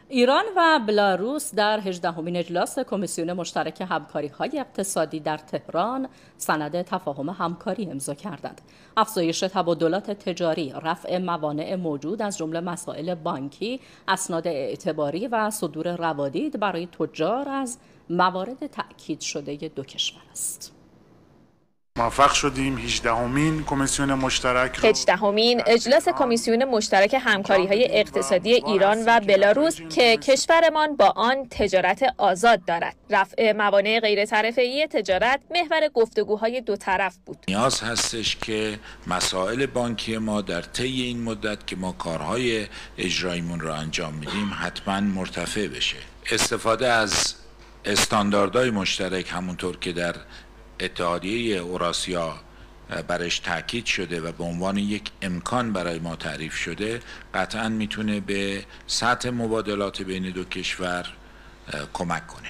ایران و بلاروس در 18مین اجلاس کمیسیون مشترک همکاری‌های اقتصادی در تهران سند تفاهم همکاری امضا کردند. افزایش تبادلات تجاری، رفع موانع موجود از جمله مسائل بانکی، اسناد اعتباری و صدور روادید برای تجار از موارد تأکید شده دو کشور است. موفق شدیم 18مین کمیسیون مشترک 18مین اجلاس کمیسیون مشترک همکاری‌های اقتصادی ایران و بلاروس که کشورمان با آن تجارت آزاد دارد. رفع موانع غیر تعرفه‌ای تجارت محور گفتگوهای دو طرف بود. نیاز هستش که مسائل بانکی ما در طی این مدت که ما کارهای اجراییمون را انجام میدیم حتما مرتفع بشه. استفاده از استانداردهای مشترک همونطور که در اتحادیه اوراسیا برش تاکید شده و به عنوان یک امکان برای ما تعریف شده قطعاً میتونه به سطح مبادلات بین دو کشور کمک کنه.